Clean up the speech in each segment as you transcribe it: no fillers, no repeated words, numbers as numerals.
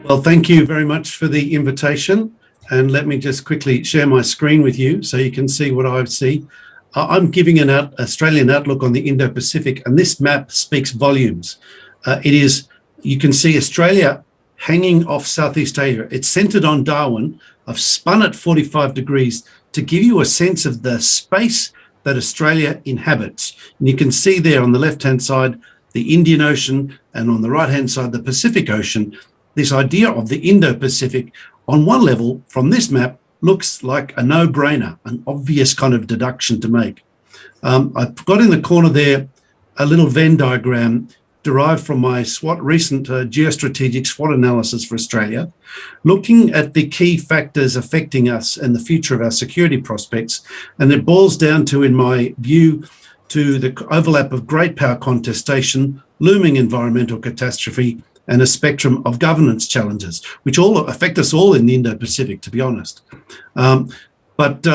Well, thank you very much for the invitation. And let me just quickly share my screen with you so you can see what I see. I'm giving an Australian outlook on the Indo-Pacific, and this map speaks volumes. You can see Australia hanging off Southeast Asia. It's centered on Darwin. I've spun it 45 degrees to give you a sense of the space that Australia inhabits. And you can see there on the left-hand side, the Indian Ocean, and on the right-hand side, the Pacific Ocean. This idea of the Indo-Pacific, on one level, from this map, looks like a no-brainer, an obvious kind of deduction to make. I've got in the corner there a little Venn diagram derived from my recent Geostrategic SWOT analysis for Australia, looking at the key factors affecting us and the future of our security prospects. And it boils down to, in my view, to the overlap of great power contestation, looming environmental catastrophe, and a spectrum of governance challenges, which all affect us all in the Indo-Pacific, to be honest. But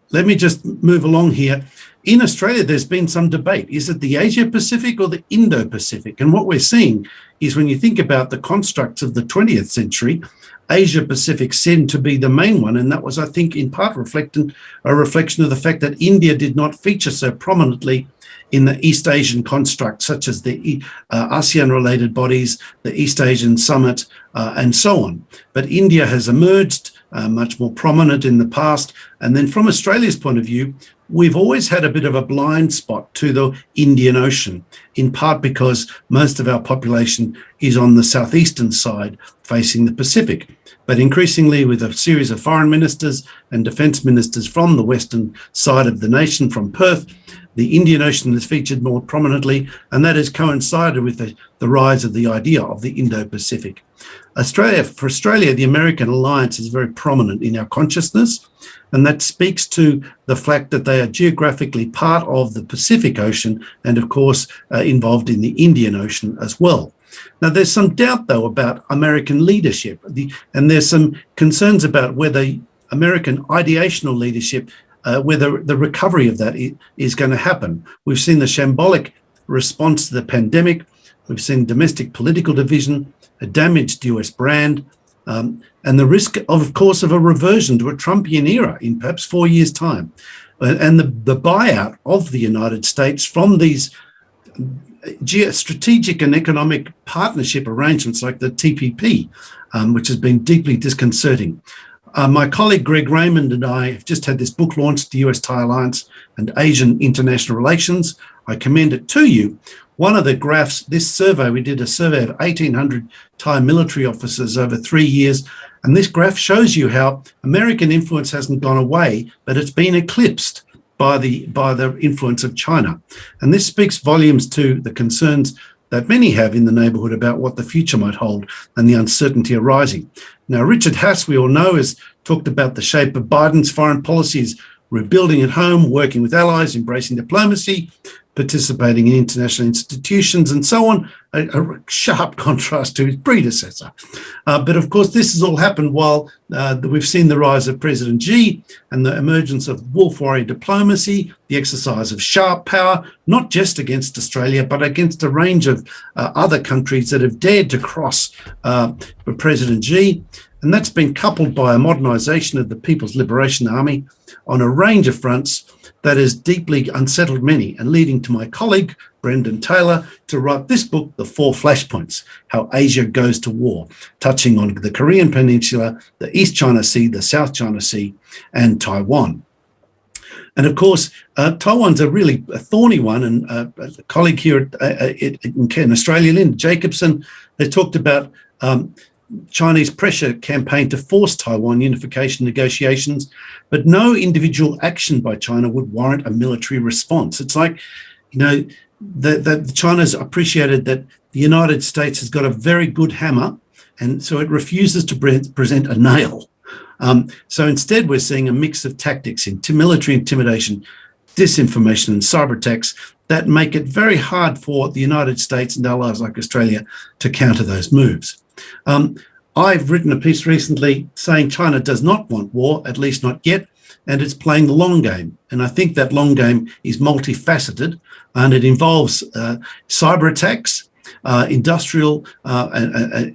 let me just move along here. In Australia, there's been some debate. Is it the Asia-Pacific or the Indo-Pacific? And what we're seeing is, when you think about the constructs of the 20th century, Asia-Pacific seemed to be the main one. And that was, I think, in part a reflection of the fact that India did not feature so prominently in the East Asian construct, such as the ASEAN-related bodies, the East Asian Summit, and so on. But India has emerged much more prominent in the past. And then from Australia's point of view, we've always had a bit of a blind spot to the Indian Ocean, in part because most of our population is on the southeastern side facing the Pacific. But increasingly, with a series of foreign ministers and defence ministers from the western side of the nation, from Perth, the Indian Ocean has featured more prominently, and that has coincided with the rise of the idea of the Indo-Pacific. For Australia, the American alliance is very prominent in our consciousness, and that speaks to the fact that they are geographically part of the Pacific Ocean and, of course, involved in the Indian Ocean as well. Now, there's some doubt, though, about American leadership, and there's some concerns about whether American ideational leadership, whether the recovery of that is going to happen. We've seen the shambolic response to the pandemic. We've seen domestic political division, a damaged US brand, and the risk, of course, of a reversion to a Trumpian era in perhaps 4 years' time. And the buyout of the United States from these geostrategic and economic partnership arrangements like the TPP, which has been deeply disconcerting. My colleague Greg Raymond and I have just had this book launched, The US-Thai Alliance and Asian International Relations. I commend it to you. One of the graphs, this survey, we did a survey of 1,800 Thai military officers over 3 years, and this graph shows you how American influence hasn't gone away, but it's been eclipsed by the influence of China. And this speaks volumes to the concerns that many have in the neighbourhood about what the future might hold and the uncertainty arising. Now, Richard Haas, we all know, has talked about the shape of Biden's foreign policies: rebuilding at home, working with allies, embracing diplomacy, participating in international institutions, and so on, a sharp contrast to his predecessor. But of course, this has all happened while we've seen the rise of President Xi and the emergence of wolf warrior diplomacy, the exercise of sharp power, not just against Australia, but against a range of other countries that have dared to cross President Xi. And that's been coupled by a modernisation of the People's Liberation Army on a range of fronts that has deeply unsettled many, and leading to my colleague, Brendan Taylor, to write this book, The Four Flashpoints: How Asia Goes to War, touching on the Korean Peninsula, the East China Sea, the South China Sea, and Taiwan. And of course, Taiwan's a really thorny one, and a colleague here in Australia, Linda Jacobson, has talked about Chinese pressure campaign to force Taiwan unification negotiations, but no individual action by China would warrant a military response. It's like, you know, China's appreciated that the United States has got a very good hammer, and so it refuses to present a nail. So instead, we're seeing a mix of tactics, military intimidation, disinformation, and cyber attacks that make it very hard for the United States and allies like Australia to counter those moves. I've written a piece recently saying China does not want war, at least not yet, and it's playing the long game. And I think that long game is multifaceted, and it involves cyber attacks. industrial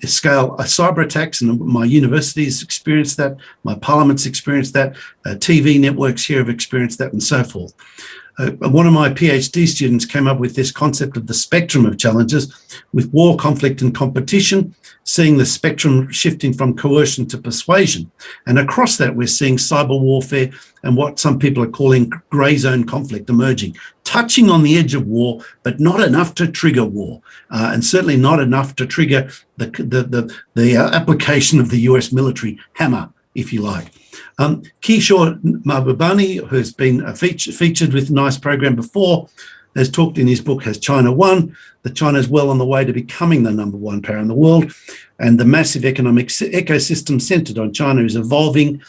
scale cyber attacks, and my university's experienced that, my parliament's experienced that, TV networks here have experienced that, and so forth. One of my PhD students came up with this concept of the spectrum of challenges, with war, conflict, and competition, seeing the spectrum shifting from coercion to persuasion. And across that, we're seeing cyber warfare and what some people are calling grey zone conflict emerging, touching on the edge of war, but not enough to trigger war, and certainly not enough to trigger the application of the US military hammer, if you like. Kishore Mahbubani, who's been featured with a nice program before, has talked in his book, Has China Won? That China is well on the way to becoming the #1 power in the world, and the massive economic ecosystem centered on China is evolving,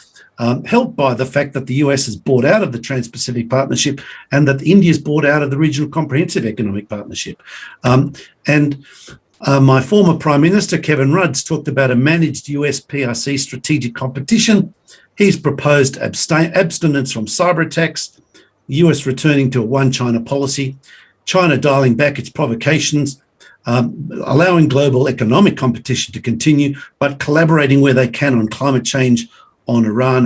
helped by the fact that the US has bought out of the Trans-Pacific Partnership and that India's bought out of the Regional Comprehensive Economic Partnership. My former Prime Minister, Kevin Rudd's talked about a managed US PRC strategic competition. He's proposed abstinence from cyber attacks, the US returning to a one China policy, China dialing back its provocations, allowing global economic competition to continue, but collaborating where they can on climate change, on Iran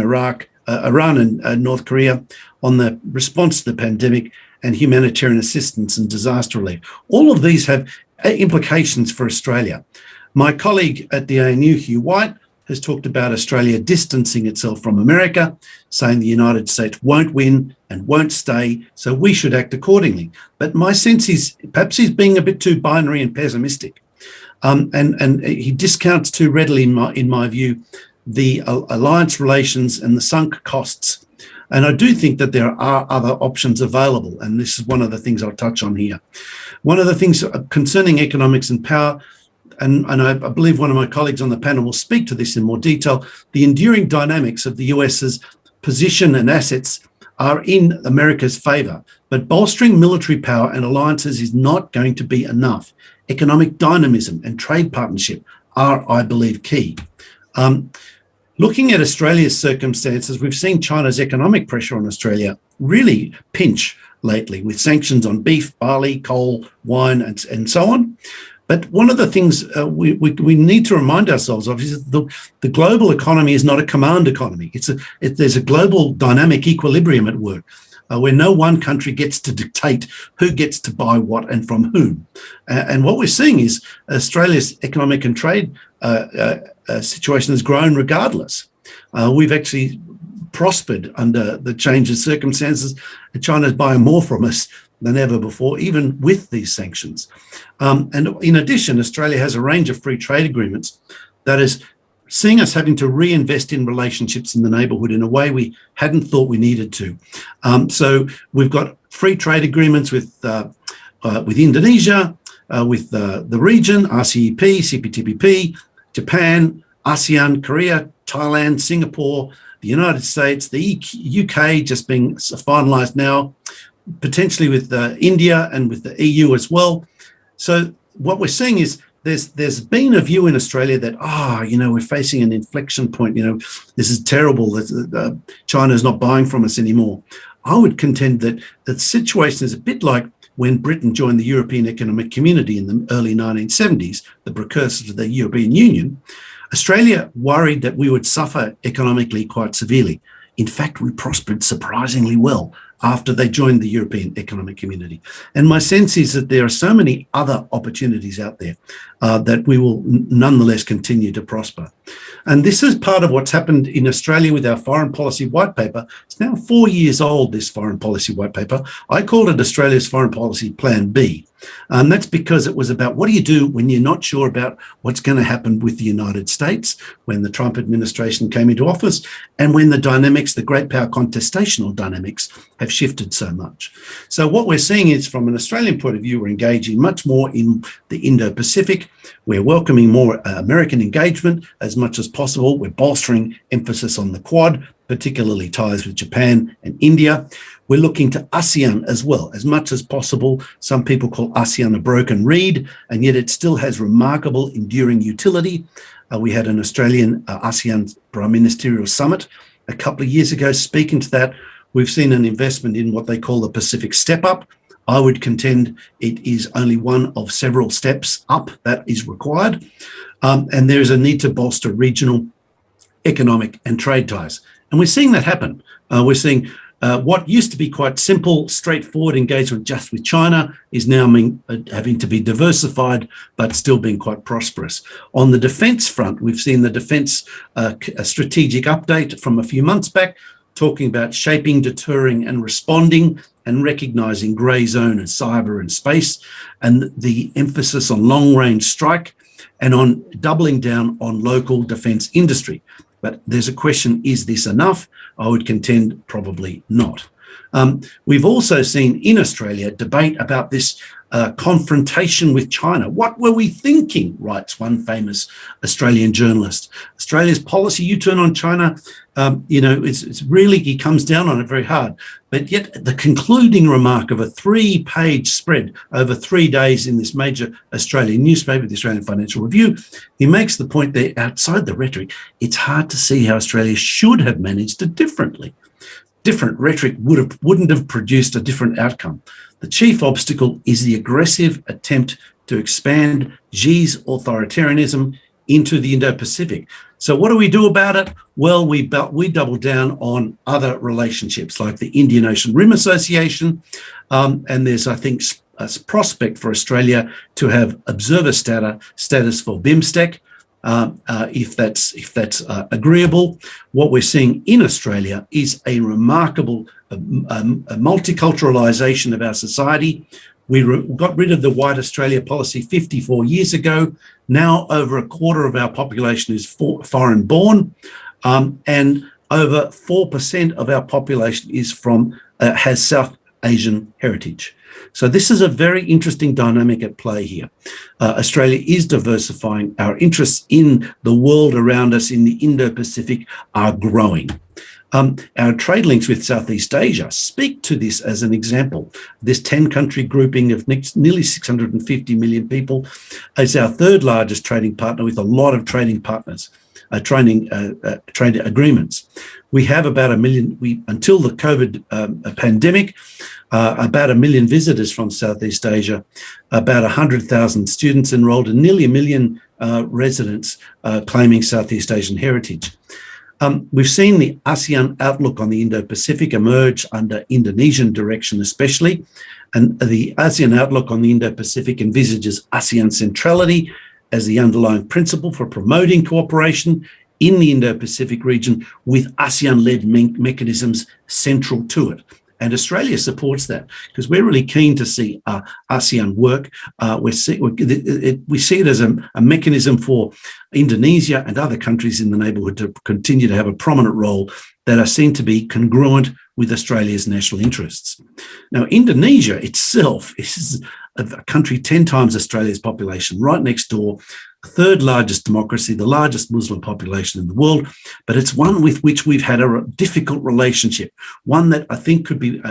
and North Korea, on the response to the pandemic and humanitarian assistance and disaster relief. All of these have implications for Australia. My colleague at the ANU, Hugh White, has talked about Australia distancing itself from America, saying the United States won't win and won't stay, so we should act accordingly. But my sense is perhaps he's being a bit too binary and pessimistic. And he discounts too readily, in my view, the alliance relations and the sunk costs. And I do think that there are other options available, and this is one of the things I'll touch on here. One of the things concerning economics and power, and I believe one of my colleagues on the panel will speak to this in more detail, the enduring dynamics of the US's position and assets are in America's favour, but bolstering military power and alliances is not going to be enough. Economic dynamism and trade partnership are, I believe, key. Looking at Australia's circumstances, we've seen China's economic pressure on Australia really pinch lately, with sanctions on beef, barley, coal, wine, and so on. But one of the things we need to remind ourselves of is that the global economy is not a command economy. There's a global dynamic equilibrium at work, where no one country gets to dictate who gets to buy what and from whom. And what we're seeing is Australia's economic and trade situation has grown regardless. We've actually prospered under the change of circumstances, and China's buying more from us than ever before, even with these sanctions. And in addition, Australia has a range of free trade agreements that is seeing us having to reinvest in relationships in the neighbourhood in a way we hadn't thought we needed to. So we've got free trade agreements with Indonesia, with the region, RCEP, CPTPP, Japan, ASEAN, Korea, Thailand, Singapore, the United States, the UK just being finalised now, potentially with India and with the EU as well. So what we're seeing is there's been a view in Australia that, we're facing an inflection point, this is terrible, that China's not buying from us anymore. I would contend that the situation is a bit like when Britain joined the European Economic Community in the early 1970s, the precursor to the European Union. Australia worried that we would suffer economically quite severely. In fact, we prospered surprisingly well after they joined the European Economic Community. And my sense is that there are so many other opportunities out there that we will nonetheless continue to prosper. And this is part of what's happened in Australia with our foreign policy white paper. It's now 4 years old, this foreign policy white paper. I called it Australia's Foreign Policy Plan B. And that's because it was about what do you do when you're not sure about what's going to happen with the United States when the Trump administration came into office and when the dynamics, the great power contestational dynamics have shifted so much. So what we're seeing is from an Australian point of view, we're engaging much more in the Indo-Pacific. We're welcoming more American engagement as much as possible. We're bolstering emphasis on the Quad, particularly ties with Japan and India. We're looking to ASEAN as well, as much as possible. Some people call ASEAN a broken reed, and yet it still has remarkable enduring utility. We had an Australian ASEAN Prime Ministerial Summit a couple of years ago. Speaking to that, we've seen an investment in what they call the Pacific Step Up, I would contend it is only one of several steps up that is required. And there is a need to bolster regional economic and trade ties. And we're seeing that happen. We're seeing what used to be quite simple, straightforward engagement just with China is now having to be diversified, but still being quite prosperous. On the defence front, we've seen the defence strategic update from a few months back, talking about shaping, deterring and responding and recognising grey zone and cyber and space, and the emphasis on long-range strike and on doubling down on local defence industry. But there's a question, is this enough? I would contend probably not. We've also seen in Australia debate about this confrontation with China. What were we thinking, writes one famous Australian journalist. Australia's policy U-turn on China, it's really, he comes down on it very hard. But yet the concluding remark of a 3-page spread over 3 days in this major Australian newspaper, the Australian Financial Review, he makes the point that outside the rhetoric, it's hard to see how Australia should have managed it differently. Different rhetoric wouldn't have produced a different outcome. The chief obstacle is the aggressive attempt to expand Xi's authoritarianism into the Indo-Pacific. So what do we do about it? Well, we double down on other relationships like the Indian Ocean Rim Association. And there's, I think, a prospect for Australia to have observer status for BIMSTEC. If that's agreeable. What we're seeing in Australia is a remarkable multiculturalisation of our society. We got rid of the White Australia policy 54 years ago. Now over a quarter of our population is foreign born, and over 4% of our population is has South Asian heritage. So this is a very interesting dynamic at play here. Australia is diversifying. Our interests in the world around us in the Indo-Pacific are growing. Our trade links with Southeast Asia speak to this as an example. This 10-country grouping of nearly 650 million people is our third largest trading partner with a lot of trading partners, trade agreements. We have about 1 million, until the COVID pandemic, about 1 million visitors from Southeast Asia, about 100,000 students enrolled, and nearly 1 million residents claiming Southeast Asian heritage. We've seen the ASEAN outlook on the Indo-Pacific emerge under Indonesian direction especially, and the ASEAN outlook on the Indo-Pacific envisages ASEAN centrality as the underlying principle for promoting cooperation in the Indo-Pacific region with ASEAN-led mechanisms central to it. And Australia supports that because we're really keen to see ASEAN work. We see it as a mechanism for Indonesia and other countries in the neighbourhood to continue to have a prominent role that are seen to be congruent with Australia's national interests. Now, Indonesia itself is a country 10 times Australia's population, right next door, the third largest democracy, the largest Muslim population in the world, but it's one with which we've had a difficult relationship, one that I think could be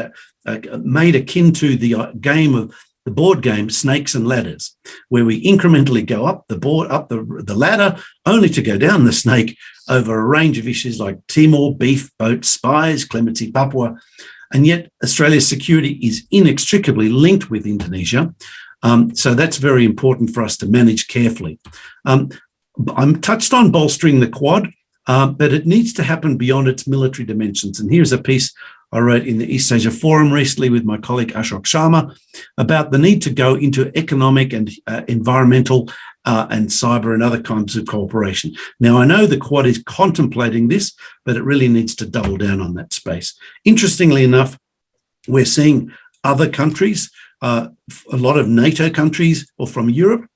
made akin to the board game Snakes and Ladders, where we incrementally go up the ladder, only to go down the snake over a range of issues like Timor, beef, boats, spies, clemency, Papua. And yet Australia's security is inextricably linked with Indonesia. So that's very important for us to manage carefully. I'm touched on bolstering the Quad, but it needs to happen beyond its military dimensions. And here's a piece I wrote in the East Asia Forum recently with my colleague Ashok Sharma about the need to go into economic and environmental and cyber and other kinds of cooperation. Now, I know the Quad is contemplating this, but it really needs to double down on that space. Interestingly enough, we're seeing other countries, a lot of NATO countries or from Europe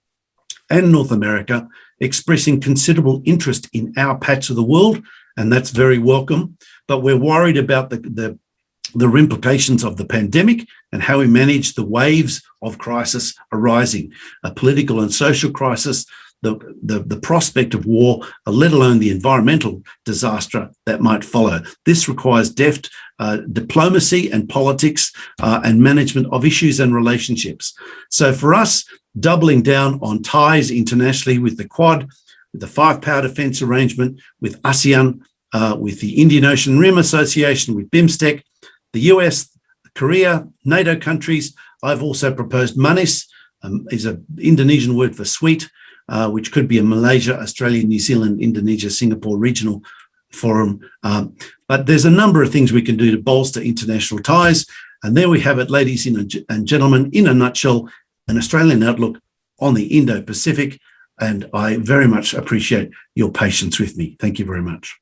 and North America expressing considerable interest in our patch of the world, and that's very welcome. But we're worried about the implications of the pandemic and how we manage the waves of crisis arising, a political and social crisis, the prospect of war, let alone the environmental disaster that might follow. This requires deft diplomacy and politics and management of issues and relationships. So for us, doubling down on ties internationally with the Quad, with the five-power defence arrangement, with ASEAN, with the Indian Ocean Rim Association, with BIMSTEC, the US, Korea, NATO countries, I've also proposed Manis, is an Indonesian word for sweet, which could be a Malaysia, Australia, New Zealand, Indonesia, Singapore regional forum. But there's a number of things we can do to bolster international ties. And there we have it, ladies and gentlemen, in a nutshell, an Australian outlook on the Indo-Pacific. And I very much appreciate your patience with me. Thank you very much.